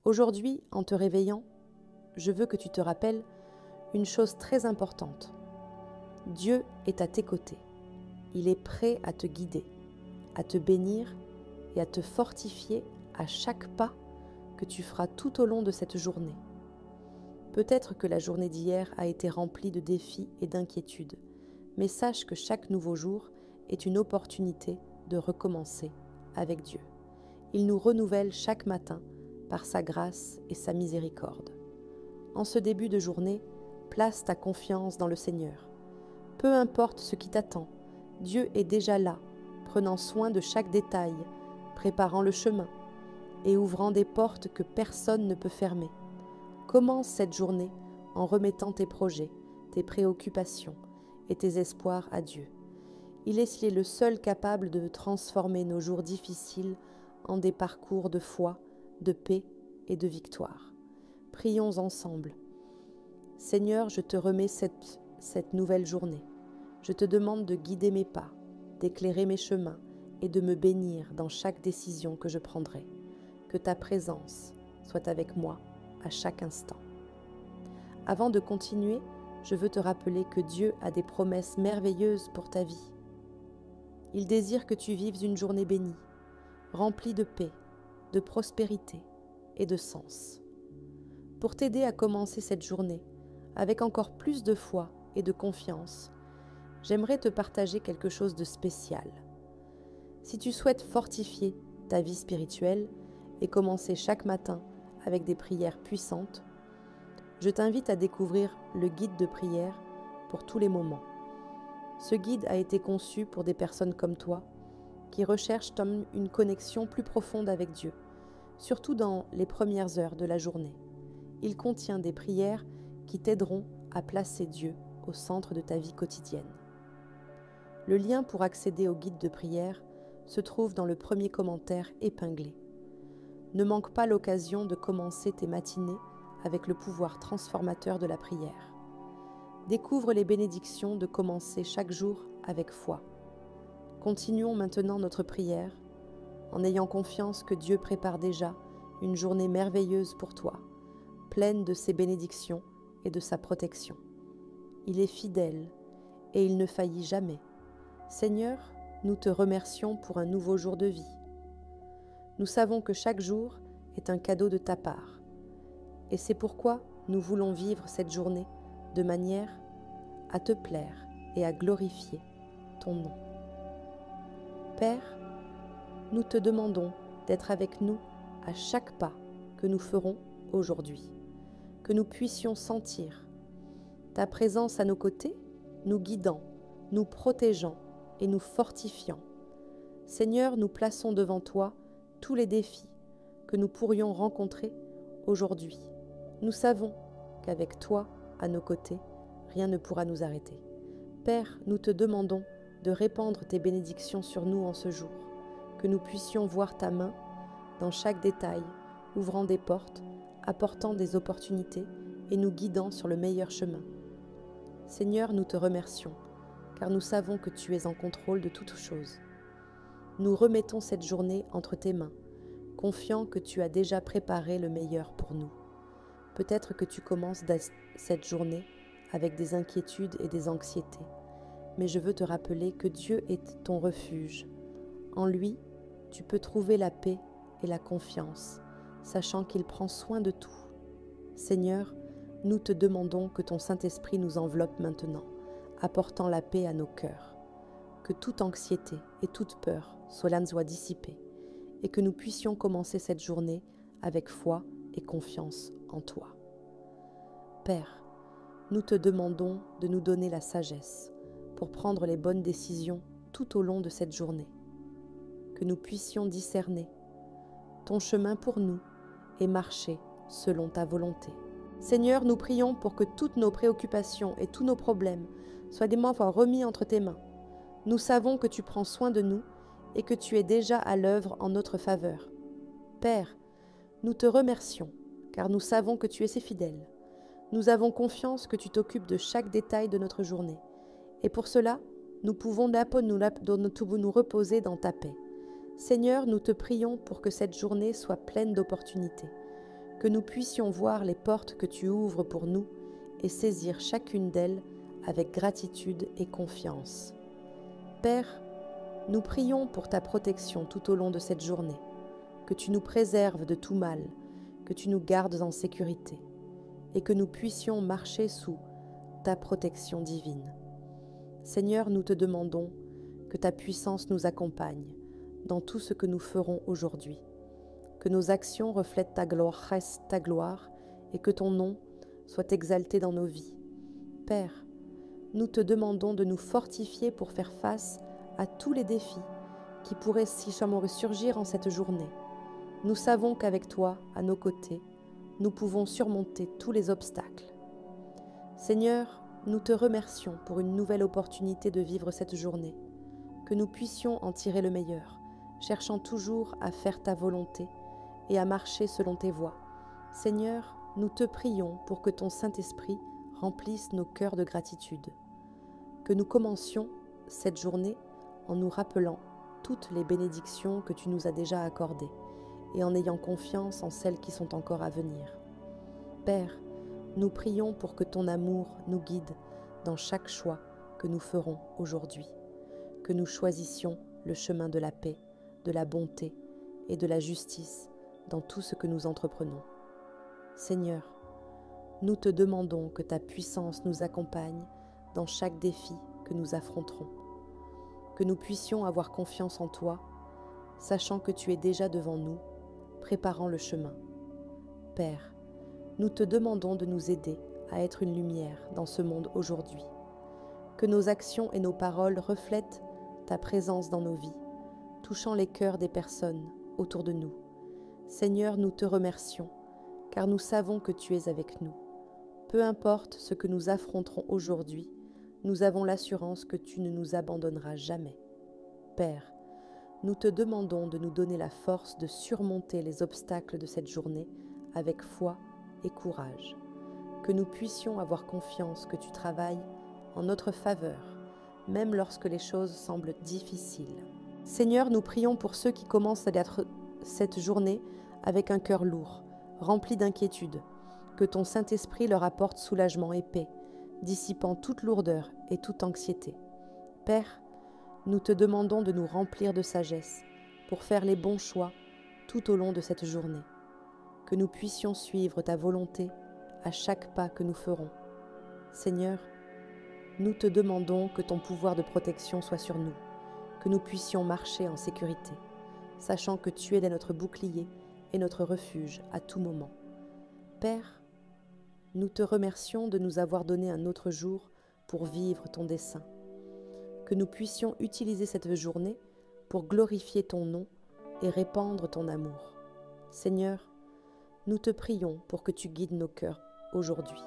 Aujourd'hui, en te réveillant, je veux que tu te rappelles une chose très importante. Dieu est à tes côtés. Il est prêt à te guider, à te bénir et à te fortifier à chaque pas que tu feras tout au long de cette journée. Peut-être que la journée d'hier a été remplie de défis et d'inquiétudes, mais sache que chaque nouveau jour est une opportunité de recommencer avec Dieu. Il nous renouvelle chaque matin par sa grâce et sa miséricorde. En ce début de journée, place ta confiance dans le Seigneur. Peu importe ce qui t'attend, Dieu est déjà là, prenant soin de chaque détail, préparant le chemin et ouvrant des portes que personne ne peut fermer. Commence cette journée en remettant tes projets, tes préoccupations et tes espoirs à Dieu. Il est le seul capable de transformer nos jours difficiles en des parcours de foi, de paix et de victoire. Prions ensemble. Seigneur, je te remets cette nouvelle journée. Je te demande de guider mes pas, d'éclairer mes chemins et de me bénir dans chaque décision que je prendrai. Que ta présence soit avec moi à chaque instant. Avant de continuer, je veux te rappeler que Dieu a des promesses merveilleuses pour ta vie. Il désire que tu vives une journée bénie, remplie de paix, de prospérité et de sens. Pour t'aider à commencer cette journée avec encore plus de foi et de confiance, j'aimerais te partager quelque chose de spécial. Si tu souhaites fortifier ta vie spirituelle et commencer chaque matin avec des prières puissantes, je t'invite à découvrir le guide de prière pour tous les moments. Ce guide a été conçu pour des personnes comme toi qui recherchent une connexion plus profonde avec Dieu, surtout dans les premières heures de la journée. Il contient des prières qui t'aideront à placer Dieu au centre de ta vie quotidienne. Le lien pour accéder au guide de prière se trouve dans le premier commentaire épinglé. Ne manque pas l'occasion de commencer tes matinées avec le pouvoir transformateur de la prière. Découvre les bénédictions de commencer chaque jour avec foi. Continuons maintenant notre prière en ayant confiance que Dieu prépare déjà une journée merveilleuse pour toi, pleine de ses bénédictions et de sa protection. Il est fidèle et il ne faillit jamais. Seigneur, nous te remercions pour un nouveau jour de vie. Nous savons que chaque jour est un cadeau de ta part. Et c'est pourquoi nous voulons vivre cette journée de manière à te plaire et à glorifier ton nom. Père, nous te demandons d'être avec nous à chaque pas que nous ferons aujourd'hui, que nous puissions sentir ta présence à nos côtés, nous guidant, nous protégeant et nous fortifiant. Seigneur, nous plaçons devant toi tous les défis que nous pourrions rencontrer aujourd'hui. Nous savons qu'avec toi à nos côtés, rien ne pourra nous arrêter. Père, nous te demandons de répandre tes bénédictions sur nous en ce jour, que nous puissions voir ta main dans chaque détail, ouvrant des portes, apportant des opportunités et nous guidant sur le meilleur chemin. Seigneur, nous te remercions, car nous savons que tu es en contrôle de toutes choses. Nous remettons cette journée entre tes mains, confiants que tu as déjà préparé le meilleur pour nous. Peut-être que tu commences cette journée avec des inquiétudes et des anxiétés, mais je veux te rappeler que Dieu est ton refuge. En lui, tu peux trouver la paix et la confiance, sachant qu'il prend soin de tout. Seigneur, nous te demandons que ton Saint-Esprit nous enveloppe maintenant, apportant la paix à nos cœurs. Que toute anxiété et toute peur soient dissipées et que nous puissions commencer cette journée avec foi et confiance en toi. Père, nous te demandons de nous donner la sagesse pour prendre les bonnes décisions tout au long de cette journée. Que nous puissions discerner ton chemin pour nous et marcher selon ta volonté. Seigneur, nous prions pour que toutes nos préoccupations et tous nos problèmes soient des fois remis entre tes mains. Nous savons que tu prends soin de nous et que tu es déjà à l'œuvre en notre faveur. Père, nous te remercions, car nous savons que tu es si fidèle. Nous avons confiance que tu t'occupes de chaque détail de notre journée. Et pour cela, nous pouvons nous reposer dans ta paix. Seigneur, nous te prions pour que cette journée soit pleine d'opportunités, que nous puissions voir les portes que tu ouvres pour nous et saisir chacune d'elles avec gratitude et confiance. Père, nous prions pour ta protection tout au long de cette journée, que tu nous préserves de tout mal, que tu nous gardes en sécurité et que nous puissions marcher sous ta protection divine. Seigneur, nous te demandons que ta puissance nous accompagne dans tout ce que nous ferons aujourd'hui, que nos actions reflètent ta gloire et que ton nom soit exalté dans nos vies. Père, nous te demandons de nous fortifier pour faire face à tous les défis qui pourraient surgir en cette journée. Nous savons qu'avec toi, à nos côtés, nous pouvons surmonter tous les obstacles. Seigneur, nous te remercions pour une nouvelle opportunité de vivre cette journée, que nous puissions en tirer le meilleur, cherchant toujours à faire ta volonté et à marcher selon tes voies. Seigneur, nous te prions pour que ton Saint-Esprit remplisse nos cœurs de gratitude, que nous commencions cette journée en nous rappelant toutes les bénédictions que tu nous as déjà accordées et en ayant confiance en celles qui sont encore à venir. Père, nous prions pour que ton amour nous guide dans chaque choix que nous ferons aujourd'hui, que nous choisissions le chemin de la paix, de la bonté et de la justice dans tout ce que nous entreprenons. Seigneur, nous te demandons que ta puissance nous accompagne dans chaque défi que nous affronterons, que nous puissions avoir confiance en toi, sachant que tu es déjà devant nous, préparant le chemin. Père, nous te demandons de nous aider à être une lumière dans ce monde aujourd'hui, que nos actions et nos paroles reflètent ta présence dans nos vies, touchant les cœurs des personnes autour de nous. Seigneur, nous te remercions, car nous savons que tu es avec nous. Peu importe ce que nous affronterons aujourd'hui, nous avons l'assurance que tu ne nous abandonneras jamais. Père, nous te demandons de nous donner la force de surmonter les obstacles de cette journée avec foi et courage, que nous puissions avoir confiance que tu travailles en notre faveur, même lorsque les choses semblent difficiles. Seigneur, nous prions pour ceux qui commencent cette journée avec un cœur lourd, rempli d'inquiétude, que ton Saint-Esprit leur apporte soulagement et paix, dissipant toute lourdeur et toute anxiété. Père, nous te demandons de nous remplir de sagesse pour faire les bons choix tout au long de cette journée, que nous puissions suivre ta volonté à chaque pas que nous ferons. Seigneur, nous te demandons que ton pouvoir de protection soit sur nous, que nous puissions marcher en sécurité, sachant que tu es notre bouclier et notre refuge à tout moment. Père, nous te remercions de nous avoir donné un autre jour pour vivre ton dessein, que nous puissions utiliser cette journée pour glorifier ton nom et répandre ton amour. Seigneur, nous te prions pour que tu guides nos cœurs aujourd'hui,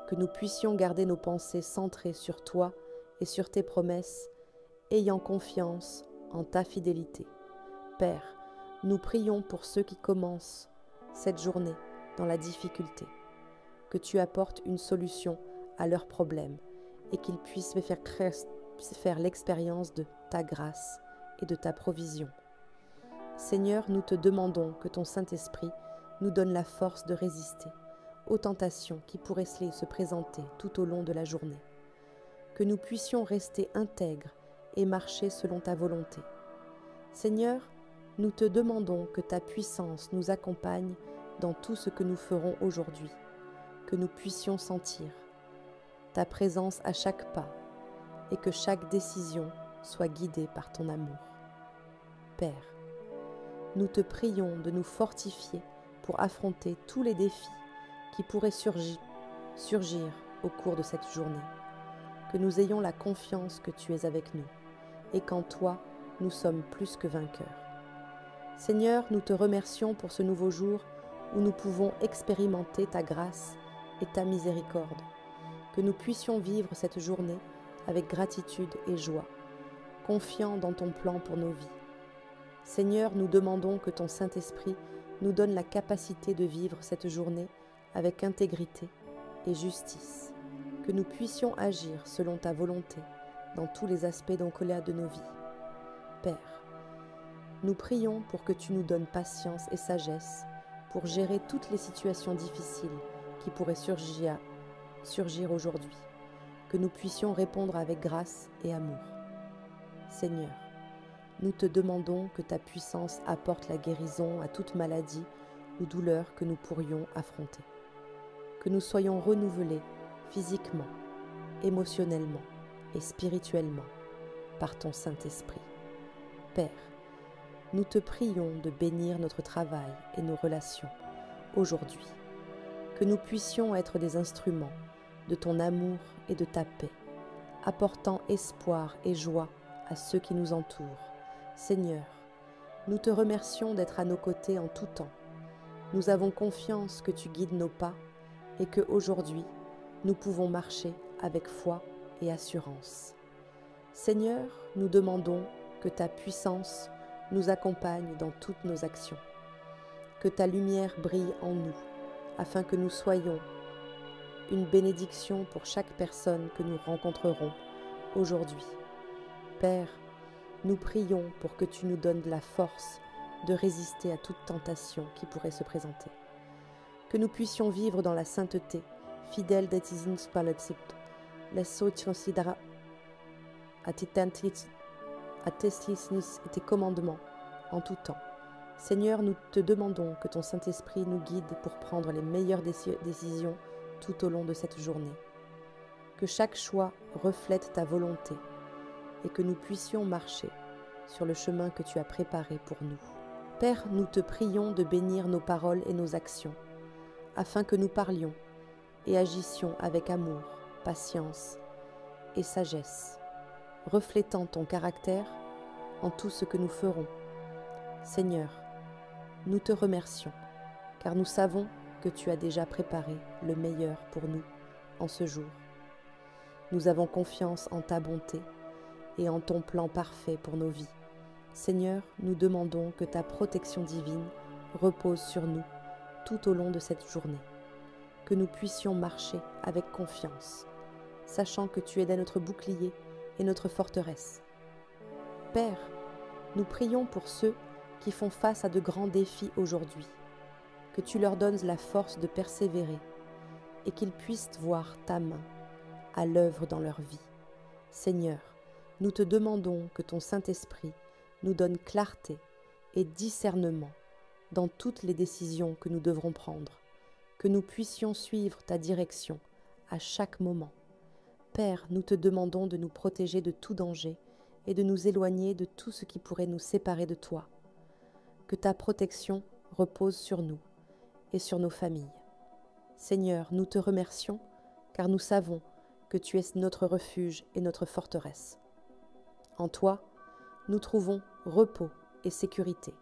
que nous puissions garder nos pensées centrées sur toi et sur tes promesses, ayant confiance en ta fidélité. Père, nous prions pour ceux qui commencent cette journée dans la difficulté, que tu apportes une solution à leurs problèmes et qu'ils puissent faire l'expérience de ta grâce et de ta provision. Seigneur, nous te demandons que ton Saint-Esprit nous donne la force de résister aux tentations qui pourraient se présenter tout au long de la journée, que nous puissions rester intègres et marcher selon ta volonté. Seigneur, nous te demandons que ta puissance nous accompagne dans tout ce que nous ferons aujourd'hui, que nous puissions sentir ta présence à chaque pas et que chaque décision soit guidée par ton amour. Père, nous te prions de nous fortifier pour affronter tous les défis qui pourraient surgir au cours de cette journée, que nous ayons la confiance que tu es avec nous et qu'en toi, nous sommes plus que vainqueurs. Seigneur, nous te remercions pour ce nouveau jour où nous pouvons expérimenter ta grâce et ta miséricorde, que nous puissions vivre cette journée avec gratitude et joie, confiants dans ton plan pour nos vies. Seigneur, nous demandons que ton Saint-Esprit nous donne la capacité de vivre cette journée avec intégrité et justice, que nous puissions agir selon ta volonté dans tous les aspects de nos vies. Père, nous prions pour que tu nous donnes patience et sagesse pour gérer toutes les situations difficiles qui pourraient surgir aujourd'hui, que nous puissions répondre avec grâce et amour. Seigneur, nous te demandons que ta puissance apporte la guérison à toute maladie ou douleur que nous pourrions affronter. Que nous soyons renouvelés physiquement, émotionnellement et spirituellement par ton Saint-Esprit. Père, nous te prions de bénir notre travail et nos relations aujourd'hui. Que nous puissions être des instruments de ton amour et de ta paix, apportant espoir et joie à ceux qui nous entourent. Seigneur, nous te remercions d'être à nos côtés en tout temps. Nous avons confiance que tu guides nos pas et que aujourd'hui, nous pouvons marcher avec foi et assurance. Seigneur, nous demandons que ta puissance nous accompagne dans toutes nos actions, que ta lumière brille en nous, afin que nous soyons une bénédiction pour chaque personne que nous rencontrerons aujourd'hui. Père, nous prions pour que tu nous donnes de la force de résister à toute tentation qui pourrait se présenter. Que nous puissions vivre dans la sainteté, fidèles des inspalatives, les sauts considéra à tes commandements en tout temps. Seigneur, nous te demandons que ton Saint-Esprit nous guide pour prendre les meilleures décisions tout au long de cette journée. Que chaque choix reflète ta volonté et que nous puissions marcher sur le chemin que tu as préparé pour nous. Père, nous te prions de bénir nos paroles et nos actions, afin que nous parlions et agissions avec amour, patience et sagesse, reflétant ton caractère en tout ce que nous ferons. Seigneur, nous te remercions, car nous savons que tu as déjà préparé le meilleur pour nous en ce jour. Nous avons confiance en ta bonté et en ton plan parfait pour nos vies. Seigneur, nous demandons que ta protection divine repose sur nous tout au long de cette journée, que nous puissions marcher avec confiance, sachant que tu es notre bouclier et notre forteresse. Père, nous prions pour ceux qui font face à de grands défis aujourd'hui, que tu leur donnes la force de persévérer et qu'ils puissent voir ta main à l'œuvre dans leur vie. Seigneur, nous te demandons que ton Saint-Esprit nous donne clarté et discernement dans toutes les décisions que nous devrons prendre, que nous puissions suivre ta direction à chaque moment. Père, nous te demandons de nous protéger de tout danger et de nous éloigner de tout ce qui pourrait nous séparer de toi. Que ta protection repose sur nous et sur nos familles. Seigneur, nous te remercions car nous savons que tu es notre refuge et notre forteresse. En toi, nous trouvons repos et sécurité.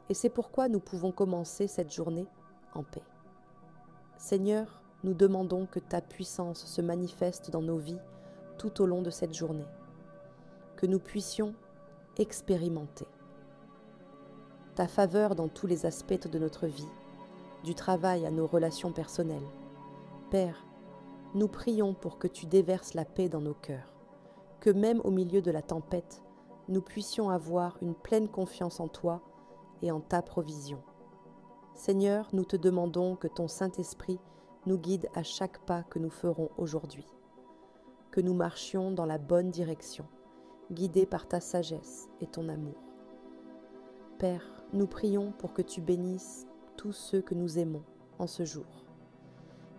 Et c'est pourquoi nous pouvons commencer cette journée en paix. Seigneur, nous demandons que ta puissance se manifeste dans nos vies tout au long de cette journée, que nous puissions expérimenter ta faveur dans tous les aspects de notre vie, du travail à nos relations personnelles. Père, nous prions pour que tu déverses la paix dans nos cœurs, que même au milieu de la tempête, nous puissions avoir une pleine confiance en toi et en ta provision. Seigneur, nous te demandons que ton Saint-Esprit nous guide à chaque pas que nous ferons aujourd'hui, que nous marchions dans la bonne direction, guidés par ta sagesse et ton amour. Père, nous prions pour que tu bénisses tous ceux que nous aimons en ce jour,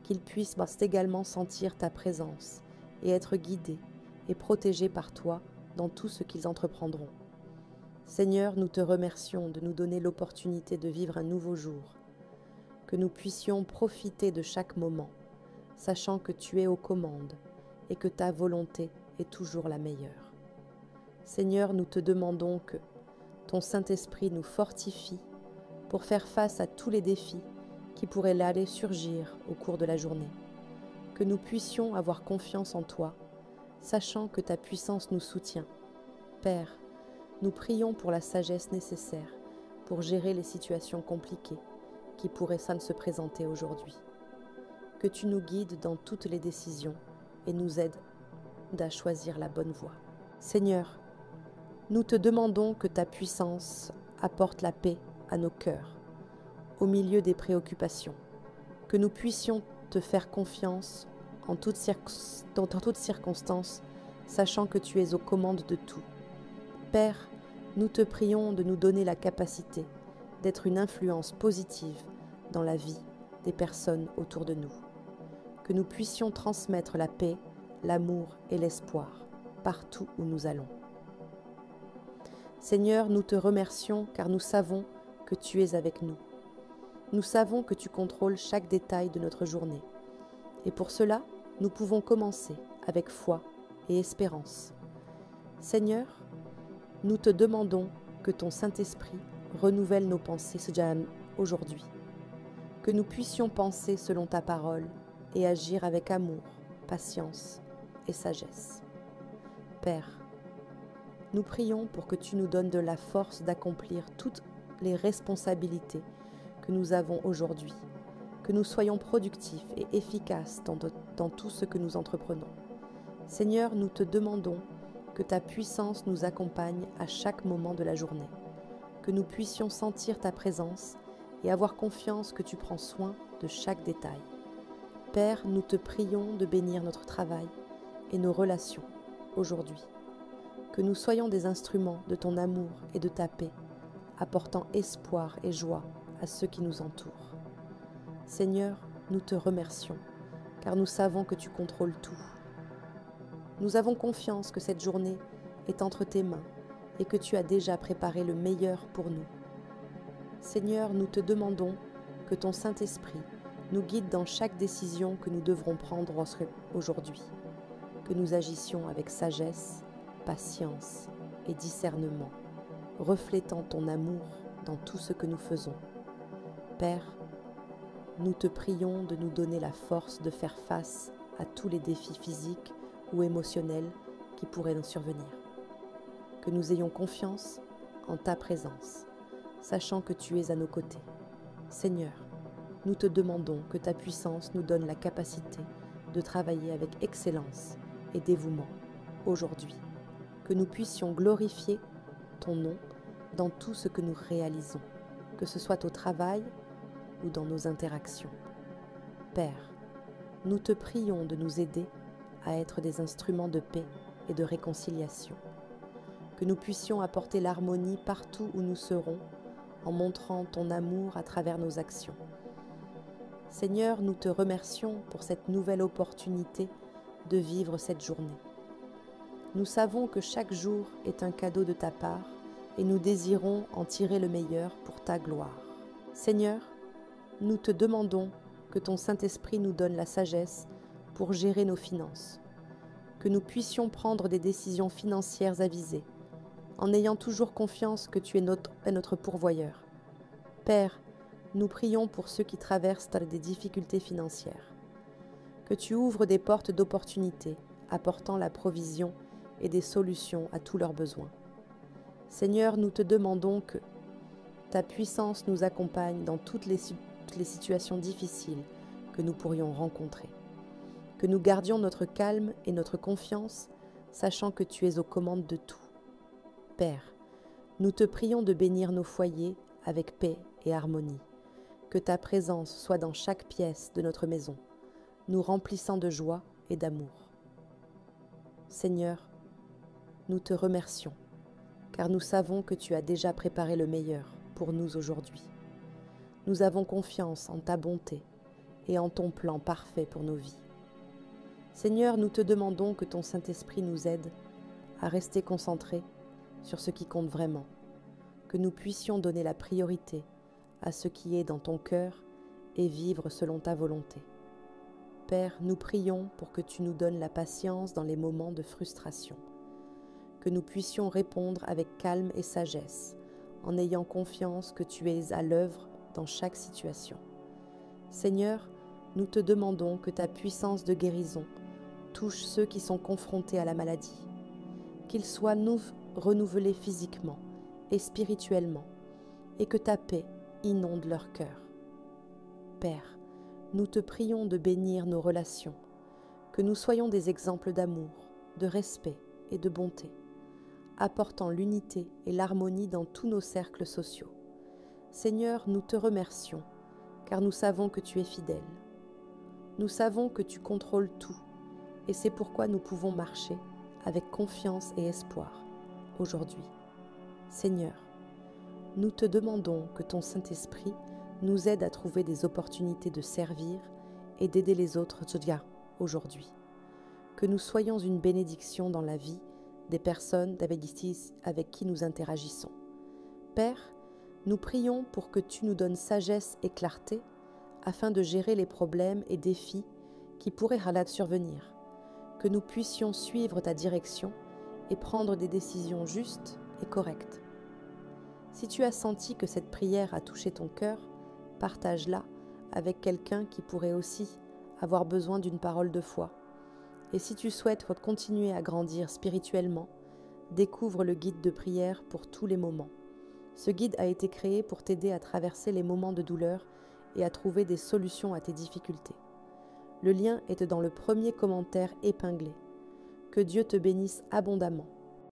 qu'ils puissent également sentir ta présence et être guidés et protégés par toi dans tout ce qu'ils entreprendront. Seigneur, nous te remercions de nous donner l'opportunité de vivre un nouveau jour, que nous puissions profiter de chaque moment, sachant que tu es aux commandes et que ta volonté est toujours la meilleure. Seigneur, nous te demandons que ton Saint-Esprit nous fortifie pour faire face à tous les défis qui pourraient aller surgir au cours de la journée, que nous puissions avoir confiance en toi, sachant que ta puissance nous soutient. Père, nous prions pour la sagesse nécessaire pour gérer les situations compliquées qui pourraient se présenter aujourd'hui. Que tu nous guides dans toutes les décisions et nous aides à choisir la bonne voie. Seigneur, nous te demandons que ta puissance apporte la paix à nos cœurs, au milieu des préoccupations, que nous puissions te faire confiance dans toutes circonstances, sachant que tu es aux commandes de tout. Père, nous te prions de nous donner la capacité d'être une influence positive dans la vie des personnes autour de nous, que nous puissions transmettre la paix, l'amour et l'espoir partout où nous allons. Seigneur, nous te remercions car nous savons que tu es avec nous. Nous savons que tu contrôles chaque détail de notre journée. Et pour cela, nous pouvons commencer avec foi et espérance. Seigneur, nous te demandons que ton Saint-Esprit renouvelle nos pensées aujourd'hui, que nous puissions penser selon ta parole et agir avec amour, patience et sagesse. Père, nous prions pour que tu nous donnes de la force d'accomplir toutes les responsabilités que nous avons aujourd'hui, que nous soyons productifs et efficaces dans tout ce que nous entreprenons. Seigneur, nous te demandons que ta puissance nous accompagne à chaque moment de la journée, que nous puissions sentir ta présence et avoir confiance que tu prends soin de chaque détail. Père, nous te prions de bénir notre travail et nos relations aujourd'hui, que nous soyons des instruments de ton amour et de ta paix, apportant espoir et joie à ceux qui nous entourent. Seigneur, nous te remercions, car nous savons que tu contrôles tout. Nous avons confiance que cette journée est entre tes mains et que tu as déjà préparé le meilleur pour nous. Seigneur, nous te demandons que ton Saint-Esprit nous guide dans chaque décision que nous devrons prendre aujourd'hui, que nous agissions avec sagesse, patience et discernement, reflétant ton amour dans tout ce que nous faisons. Père, nous te prions de nous donner la force de faire face à tous les défis physiques ou émotionnels qui pourraient nous survenir. Que nous ayons confiance en ta présence, sachant que tu es à nos côtés. Seigneur, nous te demandons que ta puissance nous donne la capacité de travailler avec excellence et dévouement aujourd'hui, que nous puissions glorifier ton nom dans tout ce que nous réalisons, que ce soit au travail ou dans nos interactions. Père, nous te prions de nous aider à être des instruments de paix et de réconciliation, que nous puissions apporter l'harmonie partout où nous serons en montrant ton amour à travers nos actions. Seigneur, nous te remercions pour cette nouvelle opportunité de vivre cette journée. Nous savons que chaque jour est un cadeau de ta part et nous désirons en tirer le meilleur pour ta gloire. Seigneur, nous te demandons que ton Saint-Esprit nous donne la sagesse pour gérer nos finances, que nous puissions prendre des décisions financières avisées, en ayant toujours confiance que tu es notre pourvoyeur. Père, nous prions pour ceux qui traversent des difficultés financières, que tu ouvres des portes d'opportunités, apportant la provision et des solutions à tous leurs besoins. Seigneur, nous te demandons que ta puissance nous accompagne dans toutes les situations difficiles que nous pourrions rencontrer, que nous gardions notre calme et notre confiance, sachant que tu es aux commandes de tout. Père, nous te prions de bénir nos foyers avec paix et harmonie, que ta présence soit dans chaque pièce de notre maison, nous remplissant de joie et d'amour. Seigneur, nous te remercions, car nous savons que tu as déjà préparé le meilleur pour nous aujourd'hui. Nous avons confiance en ta bonté et en ton plan parfait pour nos vies. Seigneur, nous te demandons que ton Saint-Esprit nous aide à rester concentrés sur ce qui compte vraiment, que nous puissions donner la priorité à ce qui est dans ton cœur et vivre selon ta volonté. Père, nous prions pour que tu nous donnes la patience dans les moments de frustration, que nous puissions répondre avec calme et sagesse, en ayant confiance que tu es à l'œuvre dans chaque situation. Seigneur, nous te demandons que ta puissance de guérison touche ceux qui sont confrontés à la maladie, qu'ils soient renouvelés physiquement et spirituellement, et que ta paix inonde leur cœur. Père, nous te prions de bénir nos relations, que nous soyons des exemples d'amour, de respect et de bonté, apportant l'unité et l'harmonie dans tous nos cercles sociaux. Seigneur, nous te remercions, car nous savons que tu es fidèle. Nous savons que tu contrôles tout, et c'est pourquoi nous pouvons marcher avec confiance et espoir aujourd'hui. Seigneur, nous te demandons que ton Saint-Esprit nous aide à trouver des opportunités de servir et d'aider les autres aujourd'hui. Que nous soyons une bénédiction dans la vie des personnes avec qui nous interagissons. Père, nous prions pour que tu nous donnes sagesse et clarté afin de gérer les problèmes et défis qui pourraient survenir, que nous puissions suivre ta direction et prendre des décisions justes et correctes. Si tu as senti que cette prière a touché ton cœur, partage-la avec quelqu'un qui pourrait aussi avoir besoin d'une parole de foi. Et si tu souhaites continuer à grandir spirituellement, découvre le guide de prière pour tous les moments. Ce guide a été créé pour t'aider à traverser les moments de douleur et à trouver des solutions à tes difficultés. Le lien est dans le premier commentaire épinglé. Que Dieu te bénisse abondamment.